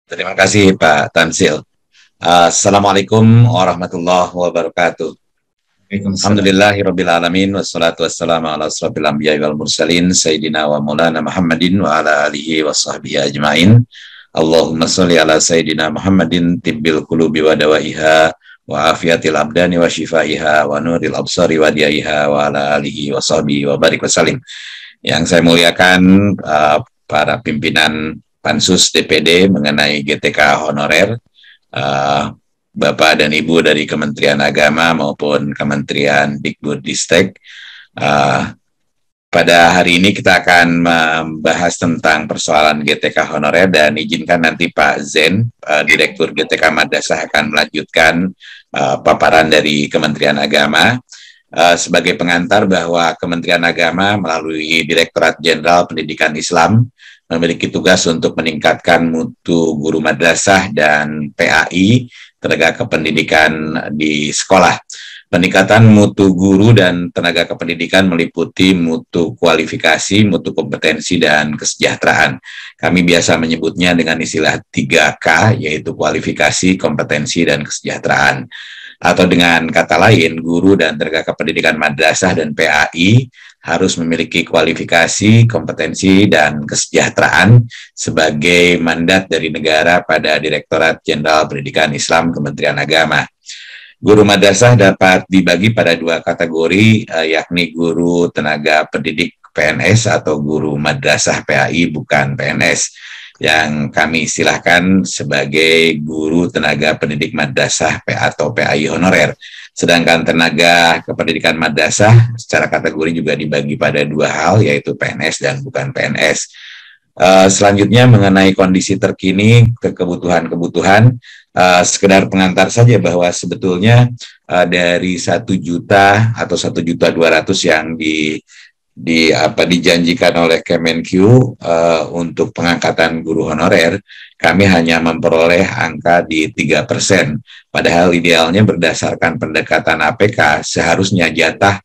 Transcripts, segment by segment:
Terima kasih Pak Tansil. Assalamualaikum warahmatullahi wabarakatuh. Alhamdulillahirabbil alamin wassalatu wassalamu ala asrofil anbiya'i wal mursalin sayyidina wa maulana Muhammadin wa ala alihi wa sahbihi ajmain. Allahumma sholli ala sayyidina Muhammadin tibbil qulubi wa dawaiha wa afiyatil abdani wa shifaiha wa nuril absari wa diyaiha wa ala alihi wa sahbihi wa barik wasallim. Yang saya muliakan para pimpinan Pansus DPD mengenai GTK honorer, Bapak dan Ibu dari Kementerian Agama maupun Kementerian Dikbudristek. Pada hari ini kita akan membahas tentang persoalan GTK honorer dan izinkan nanti Pak Zen, Direktur GTK Madrasah akan melanjutkan paparan dari Kementerian Agama. Sebagai pengantar bahwa Kementerian Agama melalui Direktorat Jenderal Pendidikan Islam memiliki tugas untuk meningkatkan mutu guru madrasah dan PAI, tenaga kependidikan di sekolah. Peningkatan mutu guru dan tenaga kependidikan meliputi mutu kualifikasi, mutu kompetensi, dan kesejahteraan. Kami biasa menyebutnya dengan istilah 3K, yaitu kualifikasi, kompetensi, dan kesejahteraan. Atau dengan kata lain, guru dan tenaga kependidikan madrasah dan PAI harus memiliki kualifikasi, kompetensi, dan kesejahteraan sebagai mandat dari negara pada Direktorat Jenderal Pendidikan Islam Kementerian Agama. Guru madrasah dapat dibagi pada dua kategori, yakni guru tenaga pendidik PNS atau guru madrasah PAI bukan PNS, yang kami istilahkan sebagai guru tenaga pendidik madrasah atau PAI honorer. Sedangkan tenaga kependidikan madrasah secara kategori juga dibagi pada dua hal, yaitu PNS dan bukan PNS. Selanjutnya mengenai kondisi terkini kebutuhan-kebutuhan, sekedar pengantar saja bahwa sebetulnya dari 1 juta atau 1.200.000 yang dijanjikan oleh Kemenq untuk pengangkatan guru honorer, kami hanya memperoleh angka di 3%. Padahal idealnya berdasarkan pendekatan APK seharusnya jatah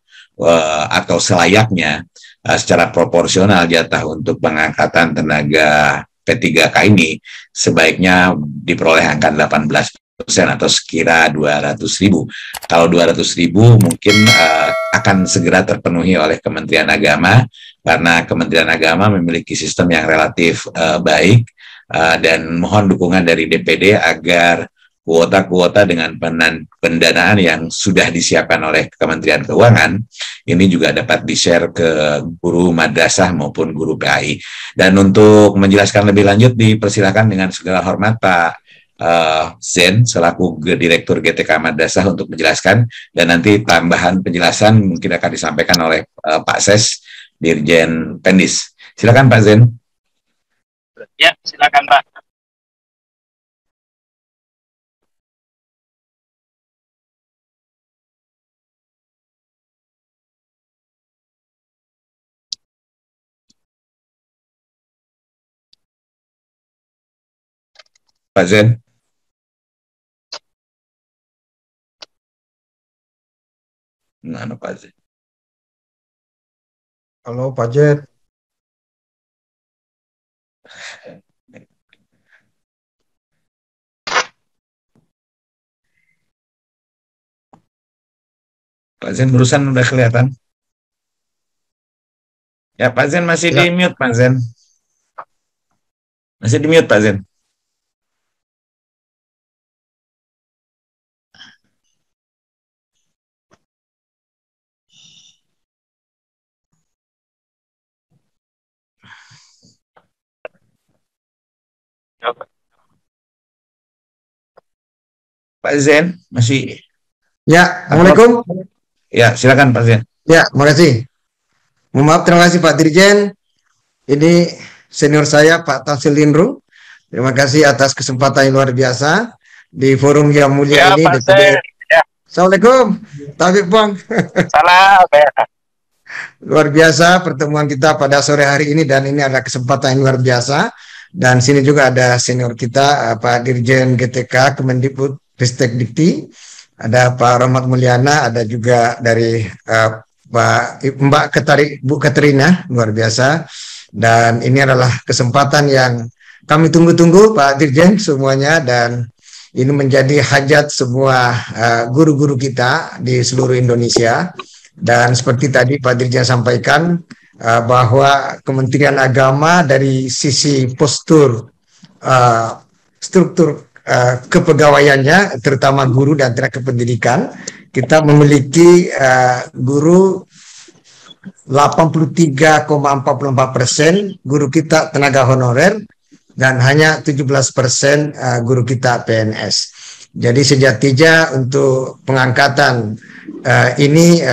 atau selayaknya secara proporsional jatah untuk pengangkatan tenaga P3K ini sebaiknya diperoleh angka 18% atau sekira 200.000. Kalau 200.000 mungkin akan segera terpenuhi oleh Kementerian Agama, karena Kementerian Agama memiliki sistem yang relatif baik, dan mohon dukungan dari DPD agar kuota-kuota dengan pendanaan yang sudah disiapkan oleh Kementerian Keuangan ini juga dapat di-share ke guru madrasah maupun guru PAI. Dan untuk menjelaskan lebih lanjut dipersilakan dengan segala hormat Pak Zen selaku Direktur GTK Madrasah untuk menjelaskan, dan nanti tambahan penjelasan mungkin akan disampaikan oleh Pak Ses, Dirjen Pendis. Silakan Pak Zen. Ya, silakan Pak. Pak Zen. Mana Pak Zen? Halo Pak Jet. Pak Zen barusan udah kelihatan. Ya Pak Zen masih di mute Pak Zen. Masih di mute Pak Zen. Pak Zen masih. Ya, Assalamualaikum. Ya, silakan Pak Zen. Ya, makasih. Mohon maaf, terima kasih Pak Dirjen. Ini senior saya Pak Tansil Lindru. Terima kasih atas kesempatan yang luar biasa di forum yang mulia ini. Pak Zen. Ya. Assalamualaikum, Taufik Bang. Salam. Luar biasa pertemuan kita pada sore hari ini, dan ini adalah kesempatan yang luar biasa. Dan sini juga ada senior kita Pak Dirjen GTK Kemendikbud Ristek Dikti, ada Pak Rahmat Mulyana, ada juga dari Bu Katrina, luar biasa. Dan ini adalah kesempatan yang kami tunggu-tunggu Pak Dirjen semuanya, dan ini menjadi hajat semua guru-guru kita di seluruh Indonesia. Dan seperti tadi Pak Dirjen sampaikan bahwa Kementerian Agama dari sisi postur struktur kepegawaiannya, terutama guru dan tenaga pendidikan, kita memiliki guru 83,44% guru kita tenaga honorer, dan hanya 17% guru kita PNS. Jadi sejatinya untuk pengangkatan ini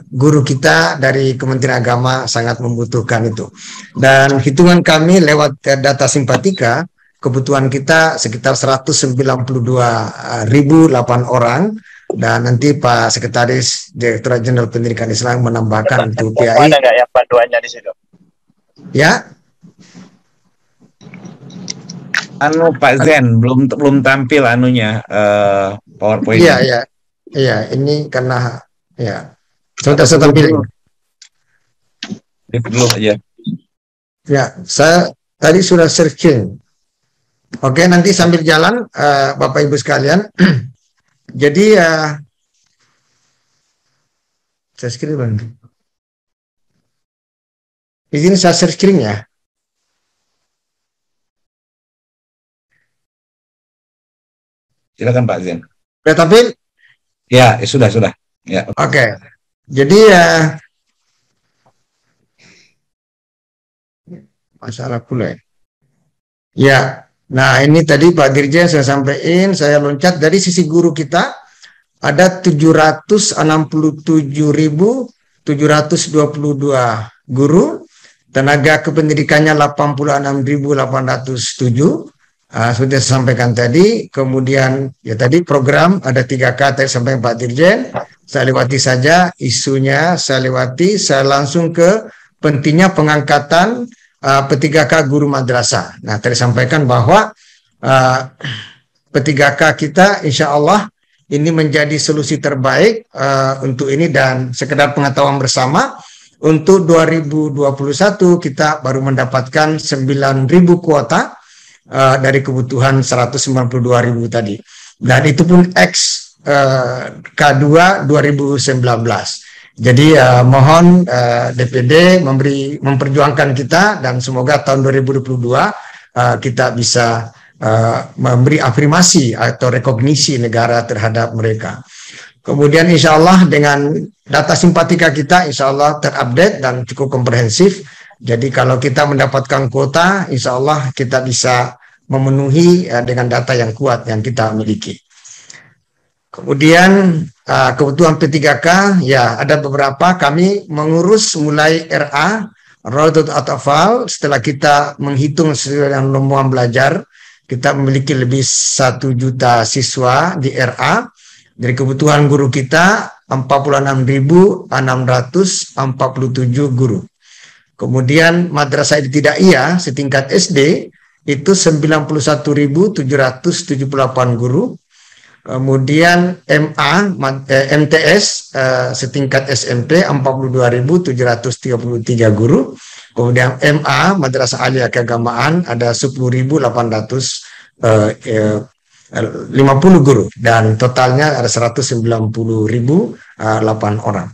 guru kita dari Kementerian Agama sangat membutuhkan itu. Dan hitungan kami lewat data Simpatika, kebutuhan kita sekitar 192.008 orang, dan nanti Pak Sekretaris Direktorat Jenderal Pendidikan Islam menambahkan untuk PAI. Ada nggak yang panduannya di situ? Ya. Pak Zen belum tampil anunya PowerPoint. Iya. Ini karena ya sudah saya tampilin. Dulu aja. Ya, saya tadi sudah searching. Oke, nanti sambil jalan Bapak Ibu sekalian. Jadi saya screen. Izin saya share screen ya. Silakan Pak Zen. Sudah tampil? Ya, sudah. Ya. Oke. Jadi masalah pula. Ya. Nah, ini tadi Pak Dirjen saya sampaikan, saya loncat dari sisi guru kita ada 767.722 guru, tenaga kependidikannya 86.807. Sudah saya sampaikan tadi. Kemudian ya tadi program ada 3K tadi sampai Pak Dirjen, saya lewati saja isunya, saya langsung ke pentingnya pengangkatan P3K guru madrasah. Nah, tadi sampaikan bahwa P3K kita insya Allah ini menjadi solusi terbaik untuk ini, dan sekedar pengetahuan bersama, untuk 2021 kita baru mendapatkan 9.000 kuota dari kebutuhan 192.000 tadi, dan itu pun X K2 2019. Jadi mohon DPD memperjuangkan kita, dan semoga tahun 2022 kita bisa memberi afirmasi atau rekognisi negara terhadap mereka. Kemudian insya Allah dengan data Simpatika kita insya Allah terupdate dan cukup komprehensif. Jadi kalau kita mendapatkan kuota, insya Allah kita bisa memenuhi dengan data yang kuat yang kita miliki. Kemudian kebutuhan P3K, ya ada beberapa kami mengurus mulai RA, Raudatul Atfal. Setelah kita menghitung sesuai dengan rombongan belajar, kita memiliki lebih 1 juta siswa di RA. Dari kebutuhan guru kita 46.647 guru. Kemudian madrasah ibtidaiyah setingkat SD itu 91.778 guru. Kemudian MTS setingkat SMP 42.733 guru. Kemudian MA Madrasah Aliyah Keagamaan ada 10.850 guru, dan totalnya ada 190.008 orang.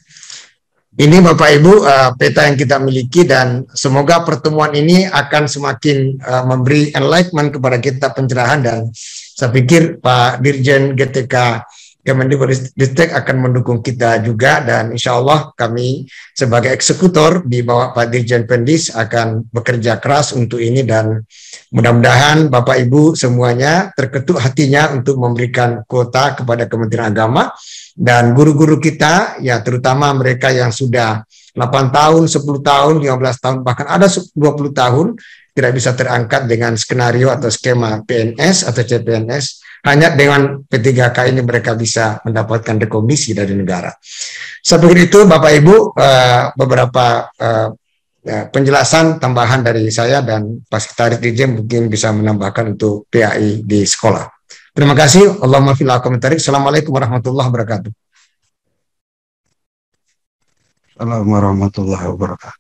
Ini Bapak Ibu peta yang kita miliki, dan semoga pertemuan ini akan semakin memberi enlightenment kepada kita, pencerahan, dan saya pikir Pak Dirjen GTK Kemendikbudristek akan mendukung kita juga, dan insya Allah kami sebagai eksekutor di bawah Pak Dirjen Pendis akan bekerja keras untuk ini, dan mudah-mudahan Bapak Ibu semuanya terketuk hatinya untuk memberikan kuota kepada Kementerian Agama. Dan guru-guru kita, ya terutama mereka yang sudah 8 tahun, 10 tahun, 15 tahun, bahkan ada 20 tahun, tidak bisa terangkat dengan skenario atau skema PNS atau CPNS. Hanya dengan P3K ini mereka bisa mendapatkan rekomendasi dari negara. Seperti itu Bapak Ibu, beberapa penjelasan tambahan dari saya, dan Pak Sekretaris Dirjen mungkin bisa menambahkan untuk PAI di sekolah. Terima kasih. Allahumma fil akomentari. Assalamualaikum warahmatullahi wabarakatuh. Assalamualaikum warahmatullahi wabarakatuh.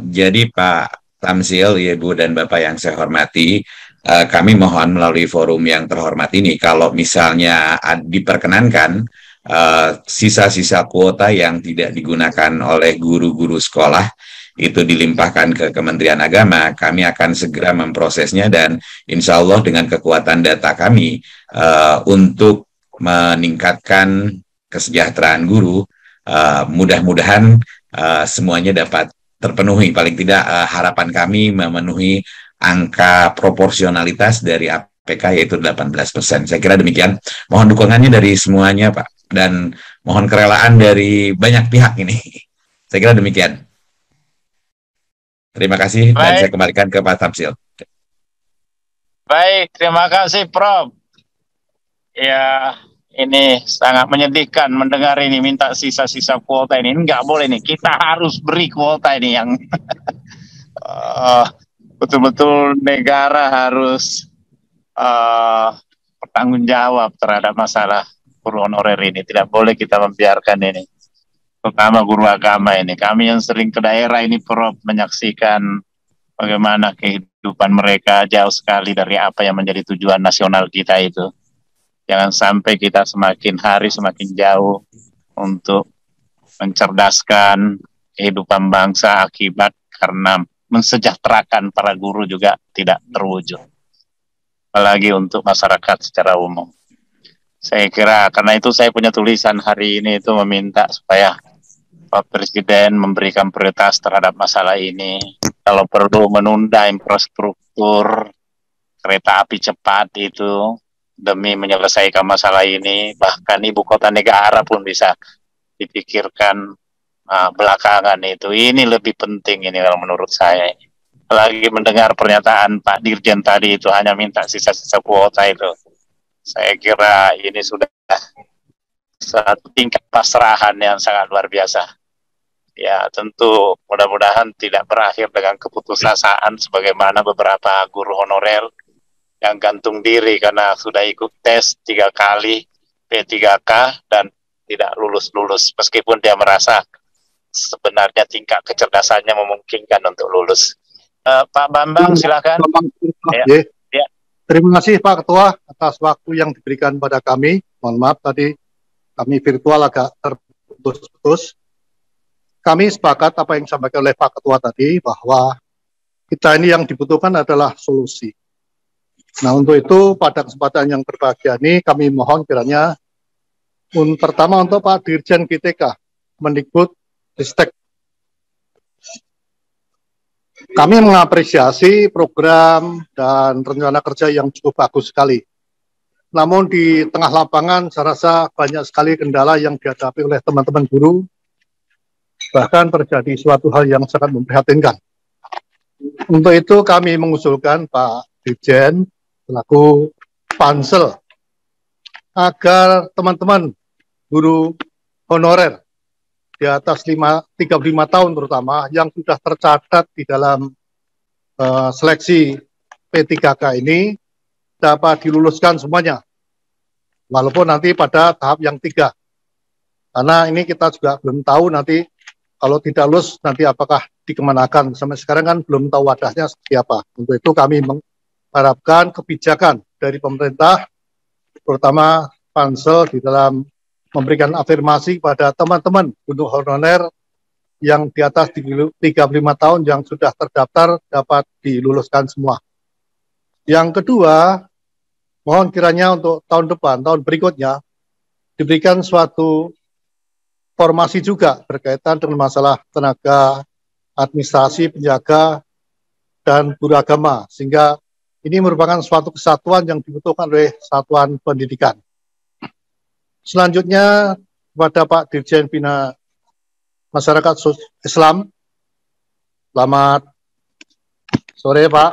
Jadi Pak Tamsil, Ibu dan Bapak yang saya hormati, kami mohon melalui forum yang terhormat ini, kalau misalnya diperkenankan sisa-sisa kuota yang tidak digunakan oleh guru-guru sekolah itu dilimpahkan ke Kementerian Agama, kami akan segera memprosesnya dan insya Allah dengan kekuatan data kami untuk meningkatkan kesejahteraan guru, mudah-mudahan semuanya dapat terpenuhi. Paling tidak harapan kami memenuhi angka proporsionalitas dari APK yaitu 18%. Saya kira demikian. Mohon dukungannya dari semuanya, Pak. Dan mohon kerelaan dari banyak pihak ini. Saya kira demikian. Terima kasih dan saya kembalikan ke Pak Tamsil. Baik, terima kasih Prof. Ya, ini sangat menyedihkan mendengar ini minta sisa-sisa kuota ini. Nggak boleh nih, kita harus beri kuota ini yang betul-betul negara harus bertanggung jawab terhadap masalah guru honorer ini. Tidak boleh kita membiarkan ini. Terutama guru agama ini. Kami yang sering ke daerah ini, Prof, menyaksikan bagaimana kehidupan mereka jauh sekali dari apa yang menjadi tujuan nasional kita itu. Jangan sampai kita semakin hari semakin jauh untuk mencerdaskan kehidupan bangsa akibat karena mensejahterakan para guru juga tidak terwujud. Apalagi untuk masyarakat secara umum. Saya kira karena itu saya punya tulisan hari ini itu meminta supaya Pak Presiden memberikan prioritas terhadap masalah ini. Kalau perlu menunda infrastruktur kereta api cepat itu demi menyelesaikan masalah ini, bahkan ibu kota negara pun bisa dipikirkan belakangan itu. Ini lebih penting ini kalau menurut saya. Apalagi mendengar pernyataan Pak Dirjen tadi itu hanya minta sisa-sisa kuota itu. Saya kira ini sudah satu tingkat pasrahan yang sangat luar biasa. Ya tentu mudah-mudahan tidak berakhir dengan keputusasaan sebagaimana beberapa guru honorer yang gantung diri karena sudah ikut tes 3 kali P3K dan tidak lulus-lulus meskipun dia merasa sebenarnya tingkat kecerdasannya memungkinkan untuk lulus. Pak Bambang silakan. Ya. Terima kasih Pak Ketua atas waktu yang diberikan pada kami. Mohon maaf tadi kami virtual agak terputus-putus. Kami sepakat apa yang disampaikan oleh Pak Ketua tadi bahwa kita ini yang dibutuhkan adalah solusi. Nah untuk itu pada kesempatan yang berbahagia ini kami mohon kiranya pertama untuk Pak Dirjen GTK Mendikbud Ristek. Kami mengapresiasi program dan rencana kerja yang cukup bagus sekali. Namun di tengah lapangan saya rasa banyak sekali kendala yang dihadapi oleh teman-teman guru. Bahkan terjadi suatu hal yang sangat memprihatinkan. Untuk itu kami mengusulkan Pak Dirjen selaku pansel agar teman-teman guru honorer di atas 35 tahun terutama yang sudah tercatat di dalam seleksi P3K ini dapat diluluskan semuanya. Walaupun nanti pada tahap yang 3. Karena ini kita juga belum tahu nanti kalau tidak lulus nanti apakah dikemanakan. Sampai sekarang kan belum tahu wadahnya seperti apa. Untuk itu kami mengharapkan kebijakan dari pemerintah, terutama pansel di dalam memberikan afirmasi pada teman-teman guru honorer yang di atas 35 tahun yang sudah terdaftar dapat diluluskan semua. Yang kedua, mohon kiranya untuk tahun depan, tahun berikutnya, diberikan suatu formasi juga berkaitan dengan masalah tenaga administrasi, penjaga, dan guru agama. Sehingga ini merupakan suatu kesatuan yang dibutuhkan oleh satuan pendidikan. Selanjutnya, kepada Pak Dirjen Bina Masyarakat Islam. Selamat sore, Pak.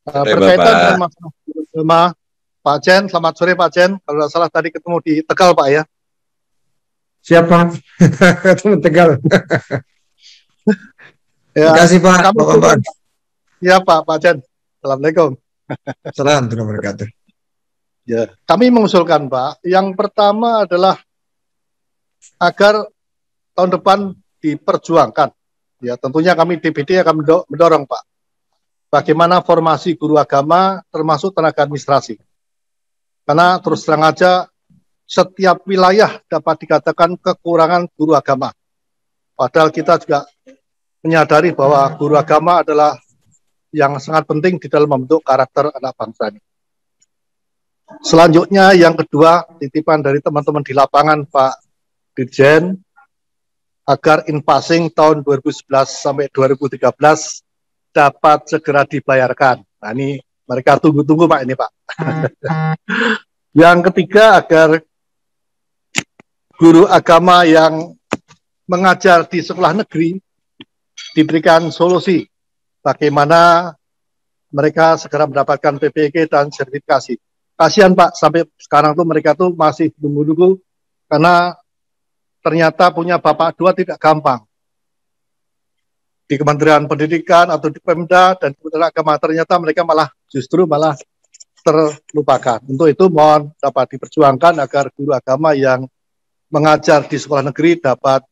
Berkaitan dengan masalah agama, Pak Jen, selamat sore Pak Jen. Kalau tidak salah tadi ketemu di Tegal, Pak ya. Siapa? Ketemu Tegal. Ya, terima kasih Pak. Ya Pak Jen. Assalamualaikum. Assalamualaikum warahmatullahi wabarakatuh. Ya, kami mengusulkan Pak, yang pertama adalah agar tahun depan diperjuangkan ya tentunya kami DPD akan mendorong Pak, bagaimana formasi guru agama termasuk tenaga administrasi. Karena terus terang aja setiap wilayah dapat dikatakan kekurangan guru agama. Padahal kita juga menyadari bahwa guru agama adalah yang sangat penting di dalam membentuk karakter anak bangsa ini. Selanjutnya yang kedua, titipan dari teman-teman di lapangan Pak Dirjen, agar in-passing tahun 2011 sampai 2013 dapat segera dibayarkan. Nah ini mereka tunggu-tunggu Pak ini Pak. Yang ketiga, agar guru agama yang mengajar di sekolah negeri diberikan solusi bagaimana mereka segera mendapatkan PPG dan sertifikasi. Kasihan Pak, sampai sekarang tuh mereka tuh masih nunggu-nunggu karena ternyata punya bapak dua tidak gampang. Di Kementerian Pendidikan atau di Pemda dan di Kementerian Agama ternyata mereka justru malah terlupakan. Untuk itu mohon dapat diperjuangkan agar guru agama yang mengajar di sekolah negeri dapat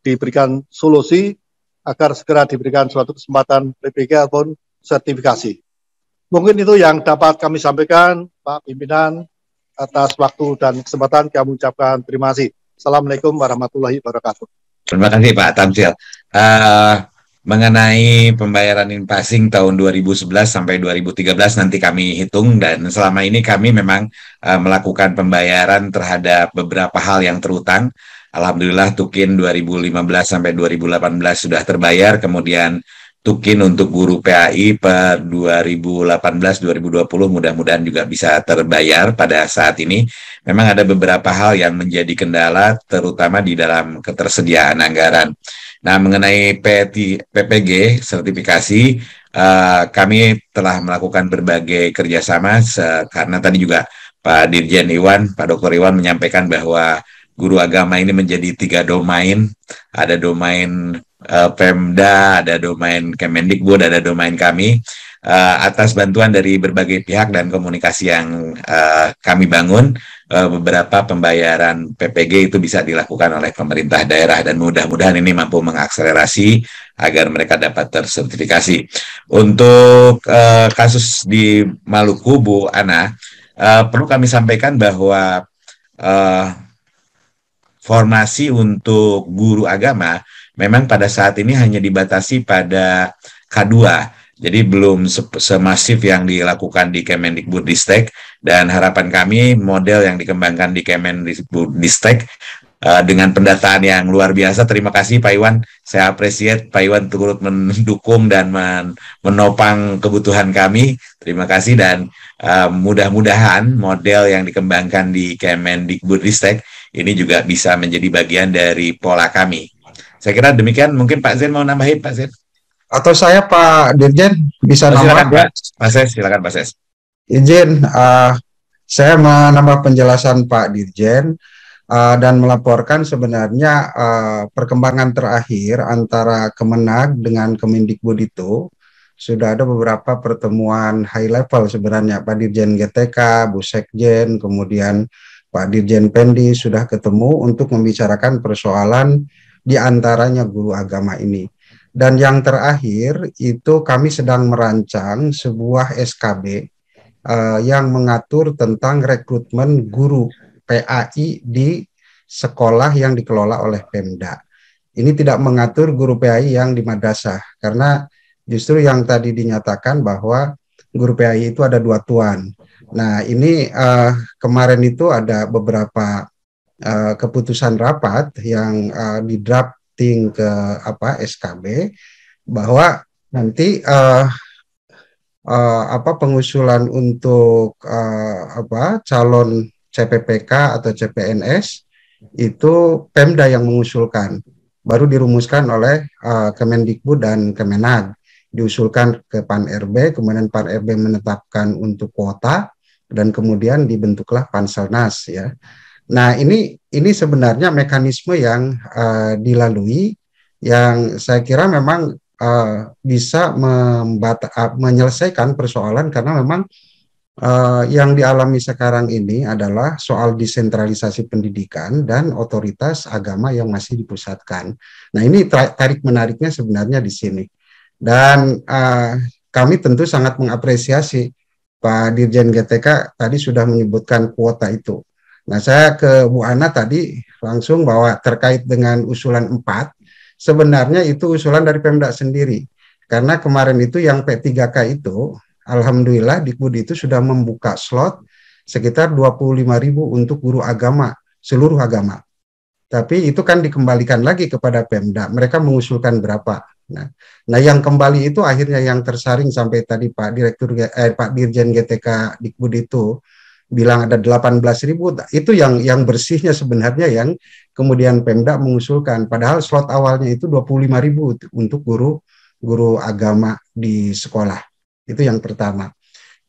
diberikan solusi agar segera diberikan suatu kesempatan PPG ataupun sertifikasi. Mungkin itu yang dapat kami sampaikan, Pak Pimpinan, atas waktu dan kesempatan kami ucapkan terima kasih. Assalamualaikum warahmatullahi wabarakatuh. Terima kasih Pak Tamsil. Mengenai pembayaran in-passing tahun 2011 sampai 2013 nanti kami hitung, dan selama ini kami memang melakukan pembayaran terhadap beberapa hal yang terutang. Alhamdulillah Tukin 2015 sampai 2018 sudah terbayar, kemudian Tukin untuk guru PAI per 2018-2020 mudah-mudahan juga bisa terbayar pada saat ini. Memang ada beberapa hal yang menjadi kendala terutama di dalam ketersediaan anggaran. Nah, mengenai PPG sertifikasi, kami telah melakukan berbagai kerjasama karena tadi juga Pak Dirjen Iwan, Pak Dr. Iwan menyampaikan bahwa guru agama ini menjadi 3 domain, ada domain Pemda, ada domain Kemendikbud, ada domain kami. Atas bantuan dari berbagai pihak dan komunikasi yang kami bangun, beberapa pembayaran PPG itu bisa dilakukan oleh pemerintah daerah, dan mudah-mudahan ini mampu mengakselerasi agar mereka dapat tersertifikasi. Untuk kasus di Maluku, Bu Ana, perlu kami sampaikan bahwa formasi untuk guru agama memang pada saat ini hanya dibatasi pada K2, jadi belum semasif yang dilakukan di Kemendikbudristek, dan harapan kami model yang dikembangkan di Kemendikbudristek dengan pendataan yang luar biasa. Terima kasih Pak Iwan, saya appreciate Pak Iwan turut mendukung dan menopang kebutuhan kami. Terima kasih, dan mudah-mudahan model yang dikembangkan di Kemendikbudristek ini juga bisa menjadi bagian dari pola kami. Saya kira demikian. Mungkin Pak Zen mau nambahin, Pak Zen? Atau saya Pak Dirjen bisa silakan, nambah? Pak Ses, silakan Pak Ses. Izin, saya menambah penjelasan Pak Dirjen dan melaporkan sebenarnya perkembangan terakhir antara Kemenag dengan Kemendikbud itu sudah ada beberapa pertemuan high level sebenarnya. Pak Dirjen GTK, Bu Sekjen, kemudian Pak Dirjen Pendi sudah ketemu untuk membicarakan persoalan di antaranya guru agama ini. Dan yang terakhir itu kami sedang merancang sebuah SKB yang mengatur tentang rekrutmen guru PAI di sekolah yang dikelola oleh Pemda. Ini tidak mengatur guru PAI yang di madrasah, karena justru yang tadi dinyatakan bahwa guru PAI itu ada 2 tuan. Nah ini kemarin itu ada beberapa keputusan rapat yang di drafting ke SKB bahwa nanti pengusulan untuk calon CPPK atau CPNS itu Pemda yang mengusulkan, baru dirumuskan oleh Kemendikbud dan Kemenag, diusulkan ke Pan-RB, kemudian Pan-RB menetapkan untuk kuota, dan kemudian dibentuklah Panselnas ya. Nah ini sebenarnya mekanisme yang dilalui, yang saya kira memang bisa menyelesaikan persoalan, karena memang yang dialami sekarang ini adalah soal desentralisasi pendidikan dan otoritas agama yang masih dipusatkan. Nah, ini tarik-menariknya sebenarnya di sini. Dan kami tentu sangat mengapresiasi Pak Dirjen GTK tadi sudah menyebutkan kuota itu. Nah, saya ke Bu Ana tadi langsung bahwa terkait dengan usulan 4, sebenarnya itu usulan dari Pemda sendiri. Karena kemarin itu yang P3K itu, alhamdulillah Dikbud itu sudah membuka slot sekitar 25.000 untuk guru agama, seluruh agama. Tapi itu kan dikembalikan lagi kepada Pemda. Mereka mengusulkan berapa. Nah, yang kembali itu akhirnya yang tersaring sampai tadi Pak Dirjen GTK Dikbud itu bilang ada 18.000, itu yang bersihnya sebenarnya yang kemudian Pemda mengusulkan. Padahal slot awalnya itu 25.000 untuk guru agama di sekolah. Itu yang pertama.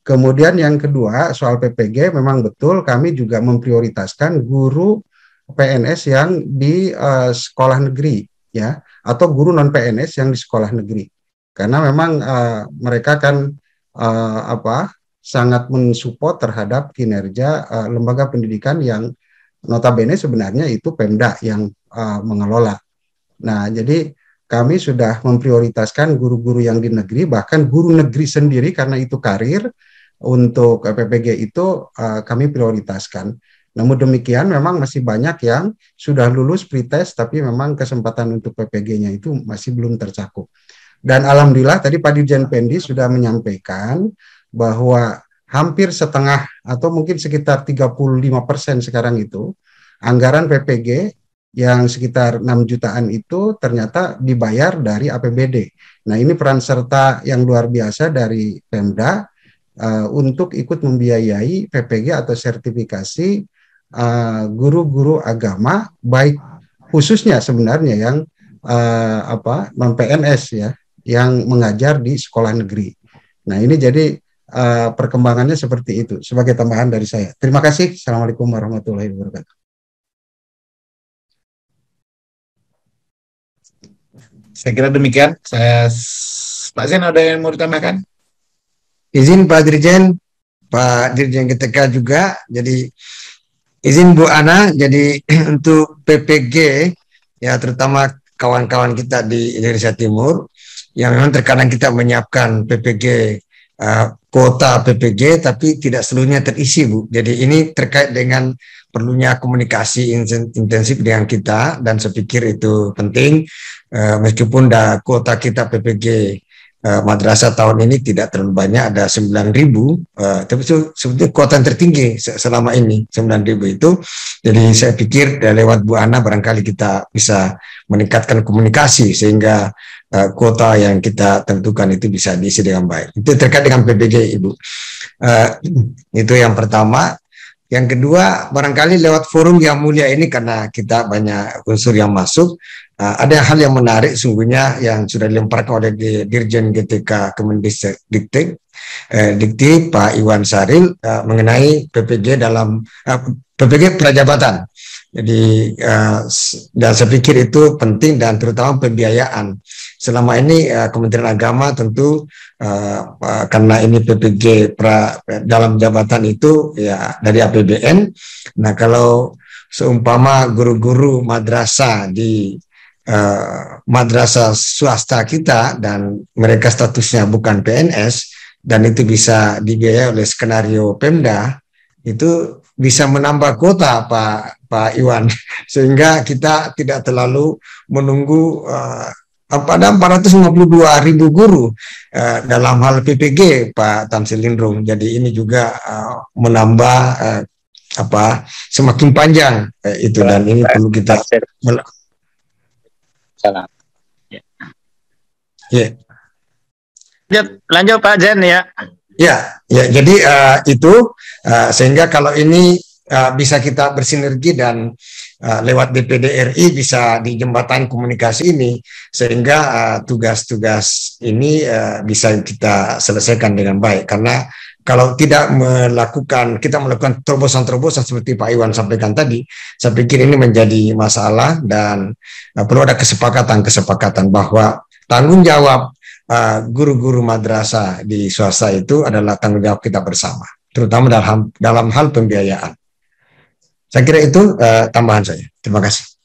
Kemudian yang kedua soal PPG, memang betul kami juga memprioritaskan guru PNS yang di sekolah negeri, ya, atau guru non PNS yang di sekolah negeri, karena memang mereka kan sangat mensupport terhadap kinerja lembaga pendidikan yang notabene sebenarnya itu Pemda yang mengelola. Nah, jadi kami sudah memprioritaskan guru-guru yang di negeri, bahkan guru negeri sendiri karena itu karir untuk PPG itu kami prioritaskan. Namun demikian memang masih banyak yang sudah lulus pretest tapi memang kesempatan untuk PPG-nya itu masih belum tercakup. Dan alhamdulillah tadi Pak Dirjen Pendi sudah menyampaikan bahwa hampir setengah atau mungkin sekitar 35% sekarang itu anggaran PPG yang sekitar 6 jutaan itu ternyata dibayar dari APBD. Nah, ini peran serta yang luar biasa dari Pemda untuk ikut membiayai PPG atau sertifikasi guru-guru agama, baik khususnya sebenarnya yang non PNS ya, yang mengajar di sekolah negeri. Nah, ini jadi perkembangannya seperti itu sebagai tambahan dari saya. Terima kasih. Assalamualaikum warahmatullahi wabarakatuh. Saya kira demikian. Pak Zen, ada yang mau ditambahkan? Izin Pak Dirjen GTK juga. Jadi izin Bu Ana, jadi untuk PPG ya, terutama kawan-kawan kita di Indonesia Timur yang memang terkadang kita menyiapkan PPG, kuota PPG tapi tidak seluruhnya terisi, Bu. Jadi ini terkait dengan perlunya komunikasi intensif dengan kita, dan saya pikir itu penting meskipun kuota kita PPG madrasah tahun ini tidak terlalu banyak, ada 9.000, tapi itu sebetulnya kuota yang tertinggi selama ini 9.000 itu. Jadi saya pikir lewat Bu Ana barangkali kita bisa meningkatkan komunikasi sehingga kuota yang kita tentukan itu bisa diisi dengan baik. Itu terkait dengan PPG, Ibu. Itu yang pertama. Yang kedua, barangkali lewat forum yang mulia ini, karena kita banyak unsur yang masuk, ada hal yang menarik sungguhnya yang sudah dilemparkan oleh Dirjen GTK Kemendikbud Pak Iwan Saril mengenai PPG dalam PPG prajabatan. Jadi dan saya pikir itu penting, dan terutama pembiayaan. Selama ini Kementerian Agama tentu karena ini PPG dalam jabatan itu ya dari APBN. Nah, kalau seumpama guru-guru madrasah di madrasah swasta kita dan mereka statusnya bukan PNS dan itu bisa dibiayai oleh skenario Pemda, itu bisa menambah kuota Pak Iwan, sehingga kita tidak terlalu menunggu pada 452.000 guru dalam hal PPG, Pak Tamsil Lindrung. Jadi ini juga menambah semakin panjang itu, dan ini perlu kita lanjut Pak Zen ya. Ya, jadi itu sehingga kalau ini bisa kita bersinergi dan lewat DPD RI bisa dijembatani komunikasi ini sehingga tugas-tugas ini bisa kita selesaikan dengan baik. Karena kalau tidak kita melakukan terobosan-terobosan seperti Pak Iwan sampaikan tadi, saya pikir ini menjadi masalah, dan perlu ada kesepakatan bahwa tanggung jawab guru-guru madrasah di swasta itu adalah tanggung jawab kita bersama. terutama dalam hal pembiayaan. Saya kira itu tambahan saya. Terima kasih.